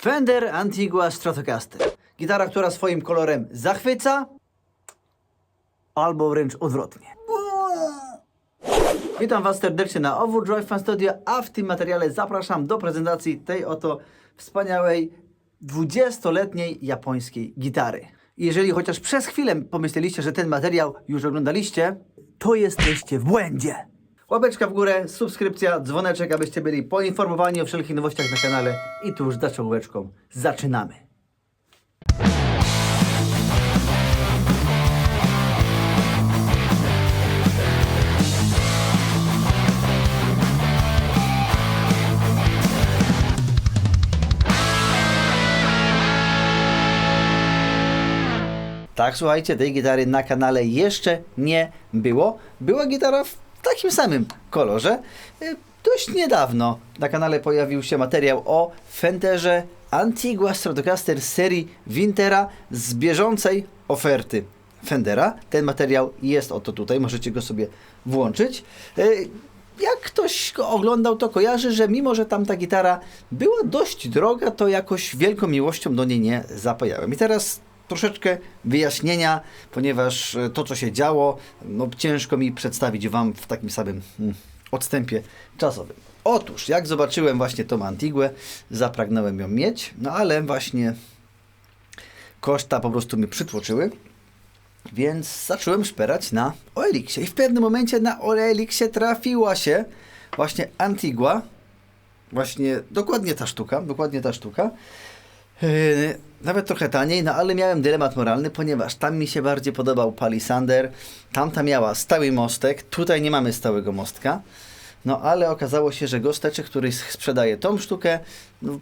Fender Antigua Stratocaster. Gitara, która swoim kolorem zachwyca, albo wręcz odwrotnie. Witam Was serdecznie na Overdrive Fan Studio, a w tym materiale zapraszam do prezentacji tej oto wspaniałej 20-letniej japońskiej gitary. Jeżeli chociaż przez chwilę pomyśleliście, że ten materiał już oglądaliście, to jesteście w błędzie. Łapeczka w górę, subskrypcja, dzwoneczek, abyście byli poinformowani o wszelkich nowościach na kanale. I tu już za czołóweczką zaczynamy. Tak, słuchajcie, tej gitary na kanale jeszcze nie było. Była gitara w takim samym kolorze. Dość niedawno na kanale pojawił się materiał o Fenderze Antigua Stratocaster serii Wintera z bieżącej oferty Fendera. Ten materiał jest oto tutaj, możecie go sobie włączyć. Jak ktoś go oglądał, to kojarzy, że mimo, że tamta gitara była dość droga, to jakoś wielką miłością do niej nie zapajałem. I teraz troszeczkę wyjaśnienia, ponieważ to, co się działo, no ciężko mi przedstawić Wam w takim samym odstępie czasowym. Otóż, jak zobaczyłem właśnie tą Antiguę, zapragnąłem ją mieć, no ale właśnie koszta po prostu mnie przytłoczyły, więc zacząłem szperać na OLX-ie. I w pewnym momencie na OLX-ie trafiła się właśnie Antigua, właśnie dokładnie ta sztuka. Nawet trochę taniej, no ale miałem dylemat moralny, ponieważ tam mi się bardziej podobał Palisander, tamta miała stały mostek, tutaj nie mamy stałego mostka, no ale okazało się, że gosteczek, który sprzedaje tą sztukę, no,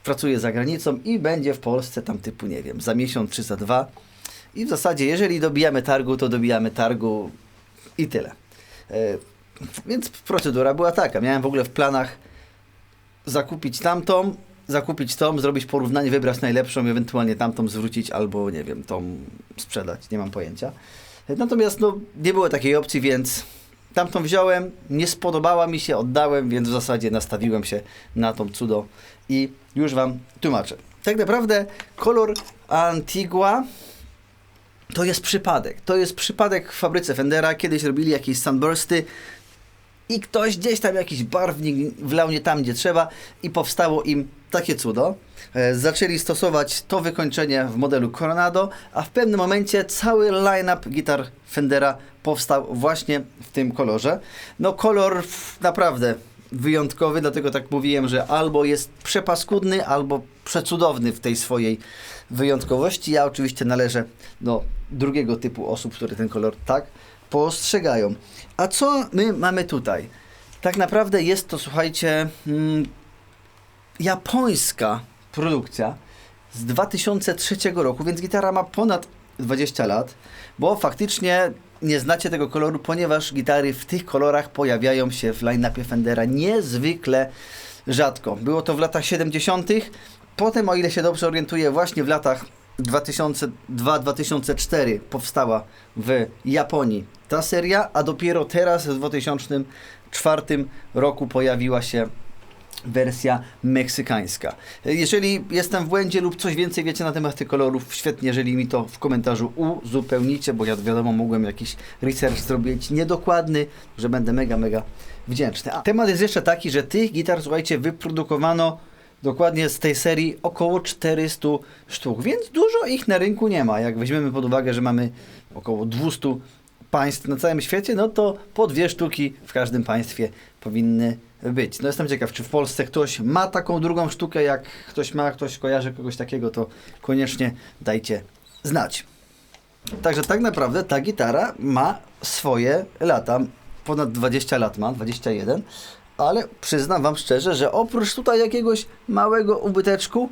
pracuje za granicą i będzie w Polsce tam typu, nie wiem, za miesiąc czy za dwa. I w zasadzie, jeżeli dobijamy targu, to dobijamy targu i tyle. Więc procedura była taka, miałem w ogóle w planach zakupić tamtą, zakupić tą, zrobić porównanie, wybrać najlepszą, ewentualnie tamtą zwrócić albo, nie wiem, tą sprzedać, nie mam pojęcia. Natomiast no, nie było takiej opcji, więc tamtą wziąłem, nie spodobała mi się, oddałem, więc w zasadzie nastawiłem się na tą cudo i już Wam tłumaczę. Tak naprawdę kolor Antigua to jest przypadek. To jest przypadek w fabryce Fendera. Kiedyś robili jakieś sunbursty i ktoś gdzieś tam jakiś barwnik wlał nie tam, gdzie trzeba i powstało im takie cudo. Zaczęli stosować to wykończenie w modelu Coronado, a w pewnym momencie cały line-up gitar Fendera powstał właśnie w tym kolorze. No kolor naprawdę wyjątkowy, dlatego tak mówiłem, że albo jest przepaskudny, albo przecudowny w tej swojej wyjątkowości. Ja oczywiście należę do drugiego typu osób, które ten kolor tak postrzegają. A co my mamy tutaj? Tak naprawdę jest to, słuchajcie, japońska produkcja z 2003 roku, więc gitara ma ponad 20 lat, bo faktycznie nie znacie tego koloru, ponieważ gitary w tych kolorach pojawiają się w line-upie Fendera niezwykle rzadko. Było to w latach 70. Potem, o ile się dobrze orientuję, właśnie w latach 2002-2004 powstała w Japonii ta seria, a dopiero teraz w 2004 roku pojawiła się wersja meksykańska. Jeżeli jestem w błędzie lub coś więcej wiecie na temat tych kolorów, świetnie, jeżeli mi to w komentarzu uzupełnicie, bo ja wiadomo, mogłem jakiś research zrobić niedokładny, że będę mega wdzięczny. A temat jest jeszcze taki, że tych gitar, słuchajcie, wyprodukowano dokładnie z tej serii około 400 sztuk, więc dużo ich na rynku nie ma. Jak weźmiemy pod uwagę, że mamy około 200 państw na całym świecie, no to po 2 sztuki w każdym państwie powinny być. No jestem ciekaw, czy w Polsce ktoś ma taką drugą sztukę, jak ktoś kojarzy kogoś takiego, to koniecznie dajcie znać. Także tak naprawdę ta gitara ma swoje lata, ponad 20 lat ma, 21, ale przyznam Wam szczerze, że oprócz tutaj jakiegoś małego ubyteczku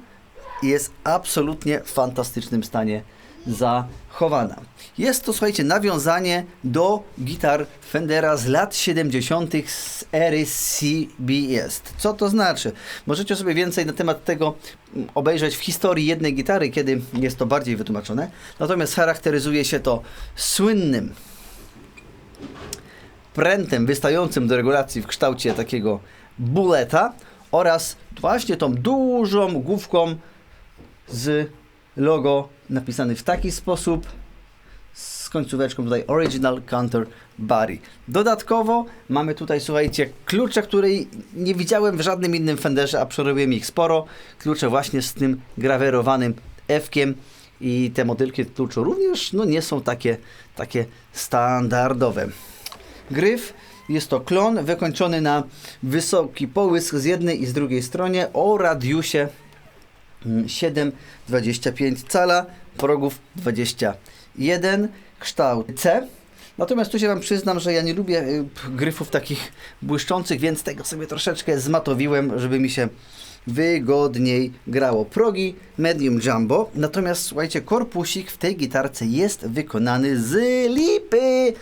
jest absolutnie w fantastycznym stanie zachowana. Jest to, słuchajcie, nawiązanie do gitar Fendera z lat 70. z ery CBS. Co to znaczy? Możecie sobie więcej na temat tego obejrzeć w historii jednej gitary, kiedy jest to bardziej wytłumaczone. Natomiast charakteryzuje się to słynnym prętem wystającym do regulacji w kształcie takiego buleta oraz właśnie tą dużą główką z logo napisany w taki sposób, z końcóweczką tutaj Original Counterbody. Dodatkowo mamy tutaj, słuchajcie, klucze, której nie widziałem w żadnym innym Fenderze, a przerobiłem ich sporo. Klucze właśnie z tym grawerowanym F-kiem i te motylki kluczu również no, nie są takie standardowe. Gryf jest to klon wykończony na wysoki połysk z jednej i z drugiej stronie o radiusie 7,25 cala, progów 21, kształt C. Natomiast tu się Wam przyznam, że ja nie lubię gryfów takich błyszczących, więc tego sobie troszeczkę zmatowiłem, żeby mi się wygodniej grało. Progi medium jumbo, natomiast słuchajcie, korpusik w tej gitarce jest wykonany z lipy.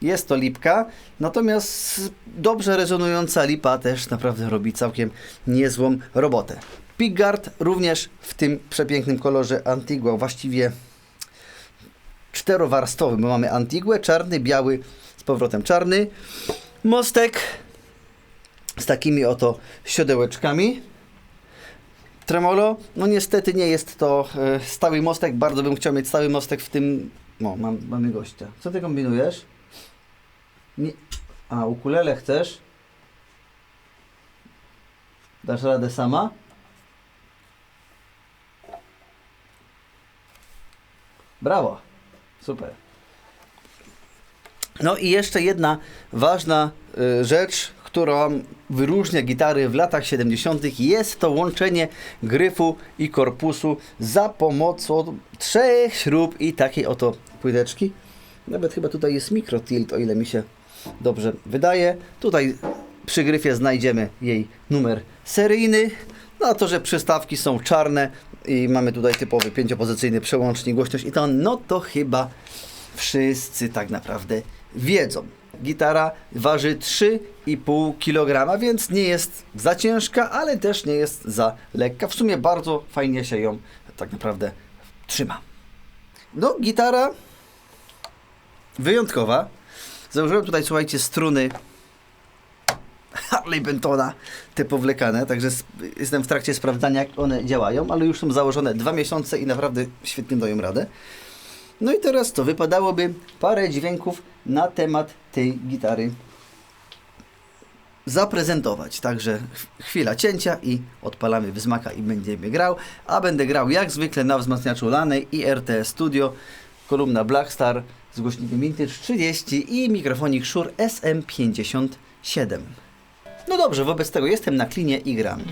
Jest to lipka, natomiast dobrze rezonująca lipa też naprawdę robi całkiem niezłą robotę. Pickguard również w tym przepięknym kolorze Antigua, właściwie czterowarstwowy, bo mamy Antiguę, czarny, biały, z powrotem czarny. Mostek z takimi oto siodełeczkami. Tremolo, no niestety nie jest to stały mostek, bardzo bym chciał mieć stały mostek w tym... No, mamy gościa. Co ty kombinujesz? Nie. A, ukulele chcesz? Dasz radę sama? Brawo, super. No i jeszcze jedna ważna rzecz, którą wyróżnia gitary w latach 70. jest to łączenie gryfu i korpusu za pomocą 3 śrub i takiej oto płyteczki. Nawet chyba tutaj jest micro tilt, o ile mi się dobrze wydaje. Tutaj przy gryfie znajdziemy jej numer seryjny. No a to, że przystawki są czarne i mamy tutaj typowy 5-pozycyjny przełącznik, głośność i ton, no to chyba wszyscy tak naprawdę wiedzą. Gitara waży 3,5 kg, więc nie jest za ciężka, ale też nie jest za lekka. W sumie bardzo fajnie się ją tak naprawdę trzyma. No, gitara wyjątkowa. Założyłem tutaj, słuchajcie, struny Harley Bentona, te powlekane, także jestem w trakcie sprawdzania, jak one działają, ale już są założone 2 miesiące i naprawdę świetnie dają radę. No i teraz to wypadałoby parę dźwięków na temat tej gitary zaprezentować. Także chwila cięcia i odpalamy wzmaka i będziemy grał. A będę grał jak zwykle na wzmacniaczu Lanej i RTS Studio, kolumna Blackstar z głośnikiem Vintage 30 i mikrofonik Shure SM57. No dobrze, wobec tego jestem na klinie i gram.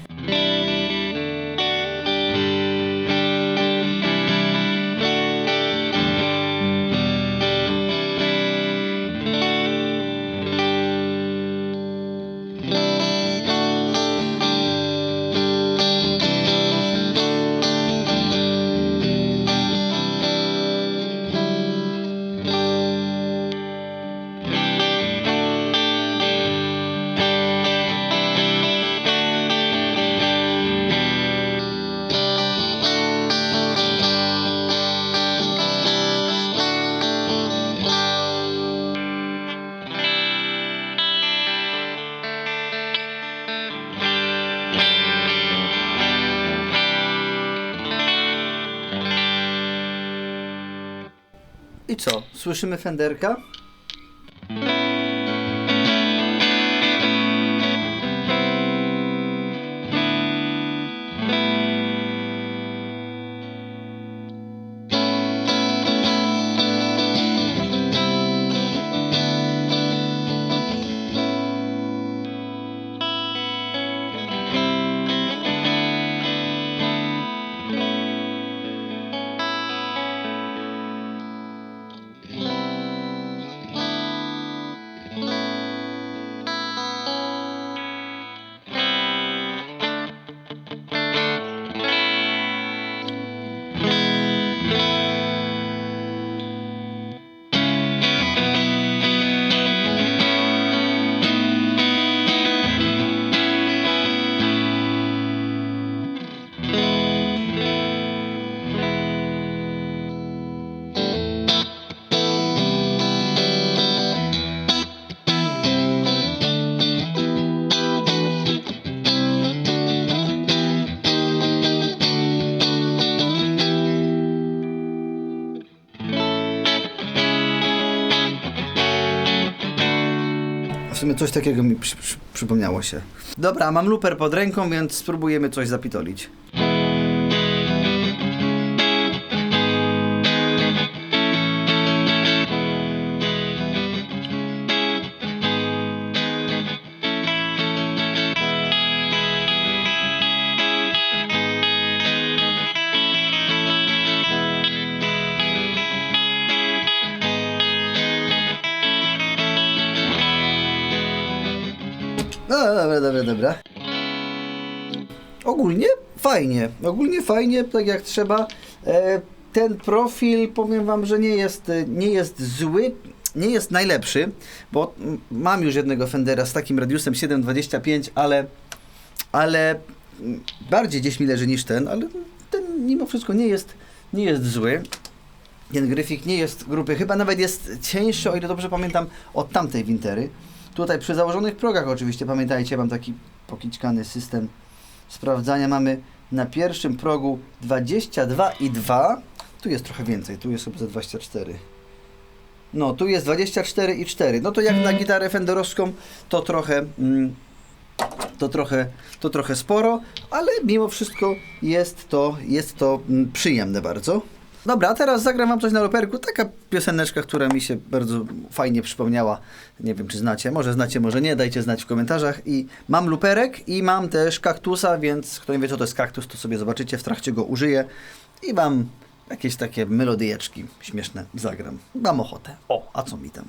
I co? Słyszymy Fenderka? sumie coś takiego mi przypomniało się. Dobra, mam luper pod ręką, więc spróbujemy coś zapitolić. No, dobra. Ogólnie fajnie, tak jak trzeba. Ten profil, powiem wam, że nie jest zły, nie jest najlepszy, bo mam już jednego Fendera z takim radiusem 7,25, ale bardziej gdzieś mi leży niż ten, ale ten mimo wszystko nie jest zły. Ten gryfik nie jest gruby, chyba nawet jest cieńszy, o ile dobrze pamiętam, od tamtej Wintery. Tutaj przy założonych progach oczywiście, pamiętajcie, mam taki pokiczkany system sprawdzania. Mamy na pierwszym progu 22,2. Tu jest trochę więcej, tu jest za 24. No, tu jest 24,4. No to jak na gitarę fenderowską to trochę sporo, ale mimo wszystko jest to przyjemne bardzo. Dobra, a teraz zagram wam coś na luperku. Taka pioseneczka, która mi się bardzo fajnie przypomniała. Nie wiem, czy znacie. Może znacie, może nie. Dajcie znać w komentarzach. I mam luperek i mam też kaktusa, więc kto nie wie, co to jest kaktus, to sobie zobaczycie. W trakcie go użyję i wam jakieś takie melodyjeczki śmieszne zagram. Mam ochotę. O, a co mi tam?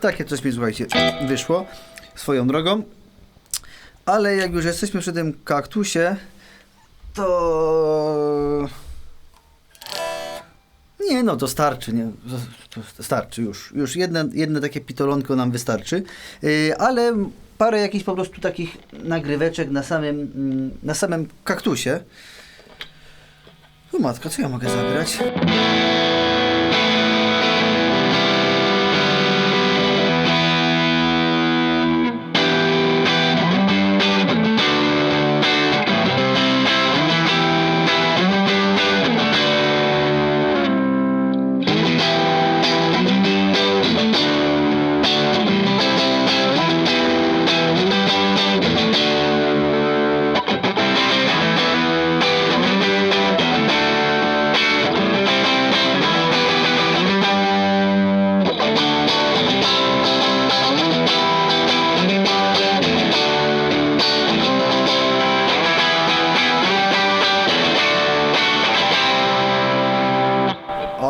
Takie coś mi, słuchajcie, wyszło swoją drogą. Ale jak już jesteśmy przy tym kaktusie, to... Nie, no to starczy, nie? To starczy już. Już jedne takie pitolonko nam wystarczy. Ale parę jakichś po prostu takich nagryweczek na samym kaktusie. O matko, co ja mogę zagrać?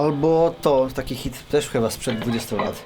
Albo to, taki hit też chyba sprzed 20 lat.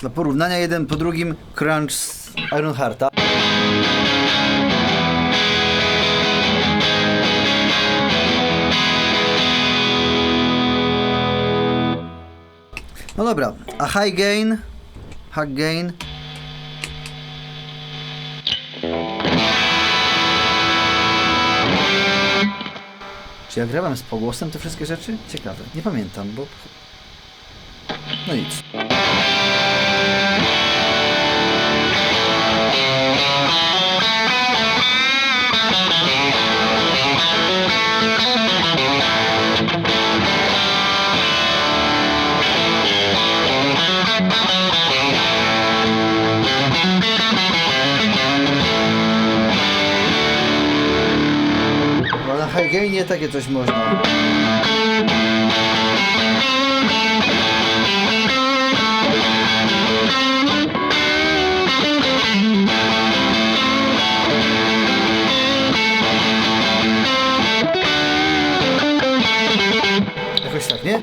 Dla porównania jeden po drugim crunch z Ironhearta. No dobra, a High Gain. Czy ja grałem z pogłosem te wszystkie rzeczy? Ciekawe, nie pamiętam, bo... No nic. Bo na High Gainie takie coś można. Jakoś tak, nie?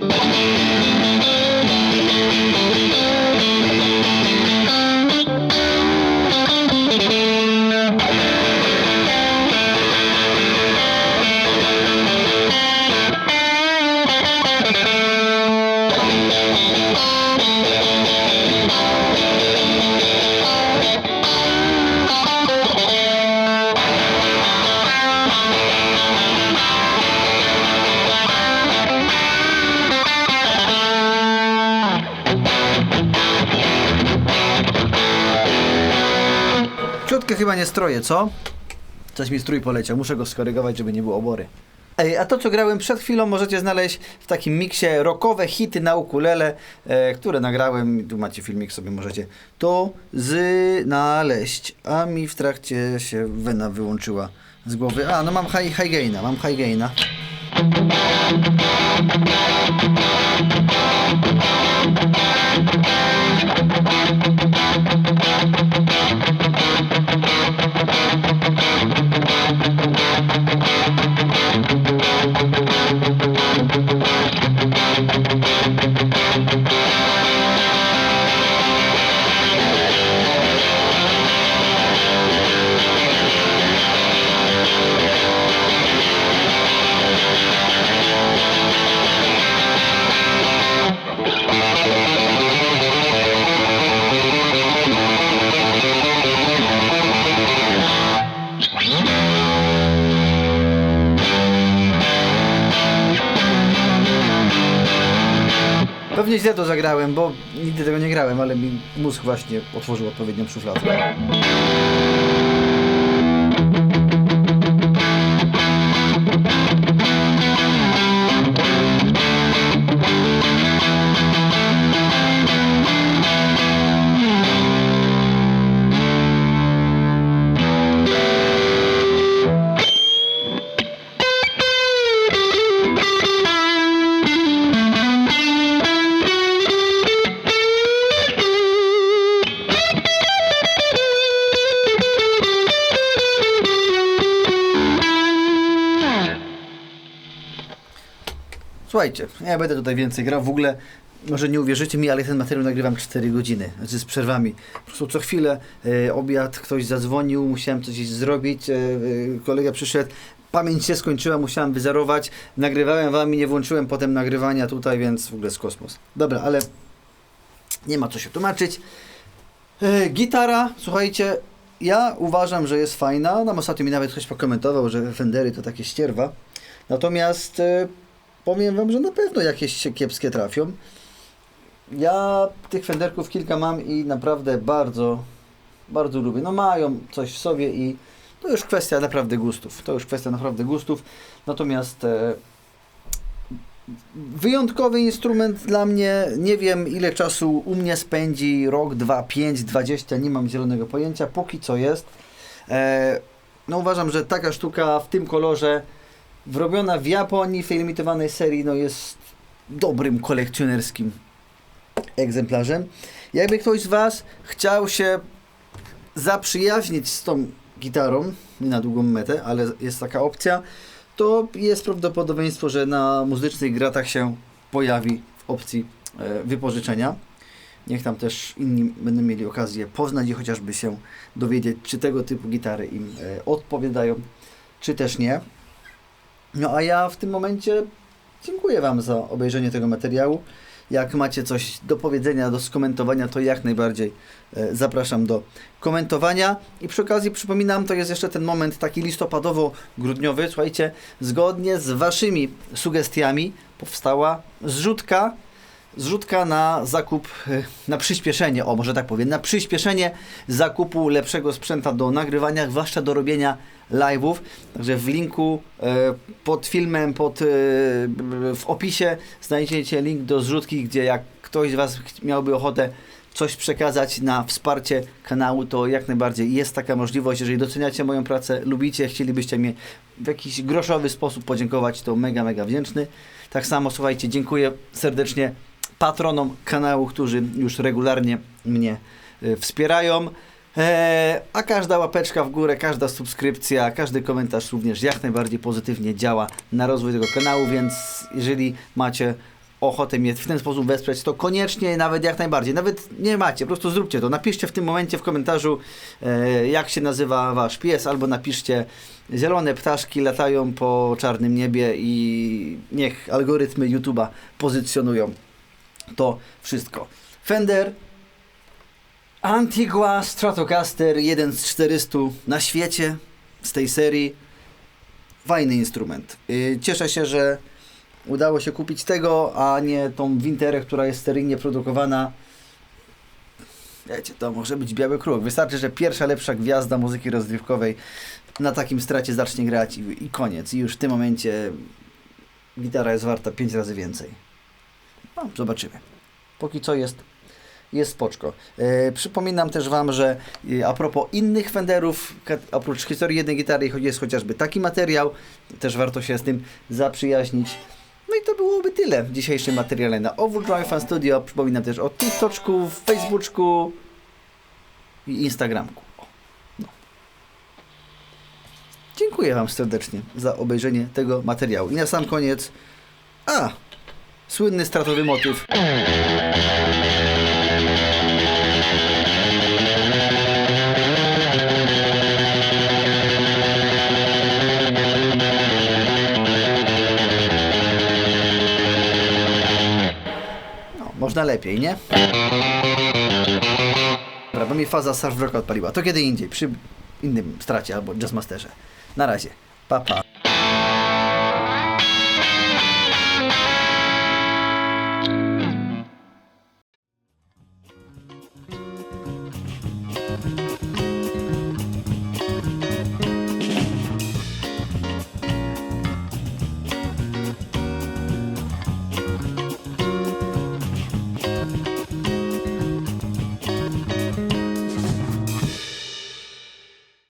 Ciutkę chyba nie stroję, co? Coś mi strój poleciał, muszę go skorygować, żeby nie było obory. Ej, a to co grałem przed chwilą możecie znaleźć w takim miksie rockowe hity na ukulele, które nagrałem. Tu macie filmik, sobie możecie to znaleźć. A mi w trakcie się wena wyłączyła z głowy. A, no mam high gaina. Pewnie źle to zagrałem, bo nigdy tego nie grałem, ale mi mózg właśnie otworzył odpowiednią szufladę. Słuchajcie, ja będę tutaj więcej grał. W ogóle, może nie uwierzycie mi, ale ten materiał nagrywam 4 godziny, znaczy z przerwami. Po prostu co chwilę obiad, ktoś zadzwonił, musiałem coś zrobić, kolega przyszedł, pamięć się skończyła, musiałem wyzerować, nagrywałem wam i nie włączyłem potem nagrywania tutaj, więc w ogóle jest kosmos. Dobra, ale nie ma co się tłumaczyć. Gitara, słuchajcie, ja uważam, że jest fajna. Nam ostatnio mi nawet ktoś pokomentował, że Fendery to takie ścierwa. Natomiast powiem wam, że na pewno jakieś się kiepskie trafią. Ja tych Fenderków kilka mam i naprawdę bardzo lubię. No mają coś w sobie i to już kwestia naprawdę gustów. Natomiast wyjątkowy instrument dla mnie. Nie wiem, ile czasu u mnie spędzi, rok, 2, 5, 20, nie mam zielonego pojęcia, póki co jest. No uważam, że taka sztuka w tym kolorze, wyrobiona w Japonii, w tej limitowanej serii, no jest dobrym kolekcjonerskim egzemplarzem. Jakby ktoś z Was chciał się zaprzyjaźnić z tą gitarą, nie na długą metę, ale jest taka opcja, to jest prawdopodobieństwo, że na muzycznych gratach się pojawi w opcji wypożyczenia. Niech tam też inni będą mieli okazję poznać i chociażby się dowiedzieć, czy tego typu gitary im odpowiadają, czy też nie. No a ja w tym momencie dziękuję Wam za obejrzenie tego materiału. Jak macie coś do powiedzenia, do skomentowania, to jak najbardziej zapraszam do komentowania. I przy okazji przypominam, to jest jeszcze ten moment taki listopadowo-grudniowy. Słuchajcie, zgodnie z Waszymi sugestiami powstała zrzutka na zakup, na przyspieszenie, o może tak powiem, na przyspieszenie zakupu lepszego sprzęta do nagrywania, zwłaszcza do robienia live'ów. Także w linku pod filmem, w opisie znajdziecie link do zrzutki, gdzie jak ktoś z Was miałby ochotę coś przekazać na wsparcie kanału, to jak najbardziej jest taka możliwość. Jeżeli doceniacie moją pracę, lubicie, chcielibyście mnie w jakiś groszowy sposób podziękować, to mega wdzięczny. Tak samo, słuchajcie, dziękuję serdecznie patronom kanału, którzy już regularnie mnie wspierają. A każda łapeczka w górę, każda subskrypcja, każdy komentarz również jak najbardziej pozytywnie działa na rozwój tego kanału, więc jeżeli macie ochotę mnie w ten sposób wesprzeć, to koniecznie, nawet jak najbardziej, nawet nie macie, po prostu zróbcie to. Napiszcie w tym momencie w komentarzu, jak się nazywa Wasz pies, albo napiszcie: zielone ptaszki latają po czarnym niebie, i niech algorytmy YouTube'a pozycjonują to wszystko. Fender Antigua Stratocaster, jeden z 400 na świecie z tej serii. Fajny instrument. Cieszę się, że udało się kupić tego, a nie tą Winterę, która jest seryjnie produkowana. Wiecie, to może być biały kruk. Wystarczy, że pierwsza lepsza gwiazda muzyki rozrywkowej na takim stracie zacznie grać i koniec. I już w tym momencie gitara jest warta 5 razy więcej. No, zobaczymy. Póki co jest spoczko. Przypominam też Wam, że a propos innych Fenderów, oprócz historii jednej gitary jest chociażby taki materiał, też warto się z tym zaprzyjaźnić. No i to byłoby tyle w dzisiejszym materiale na Overdrive Fan Studio. Przypominam też o TikToczku, Facebooczku i Instagramku. No. Dziękuję Wam serdecznie za obejrzenie tego materiału. I na sam koniec słynny stratowy motyw. Można lepiej, nie? Dobra, bo mi faza Surf Rocka odpaliła. To kiedy indziej, przy innym stracie albo Jazzmasterze. Na razie. Pa, pa.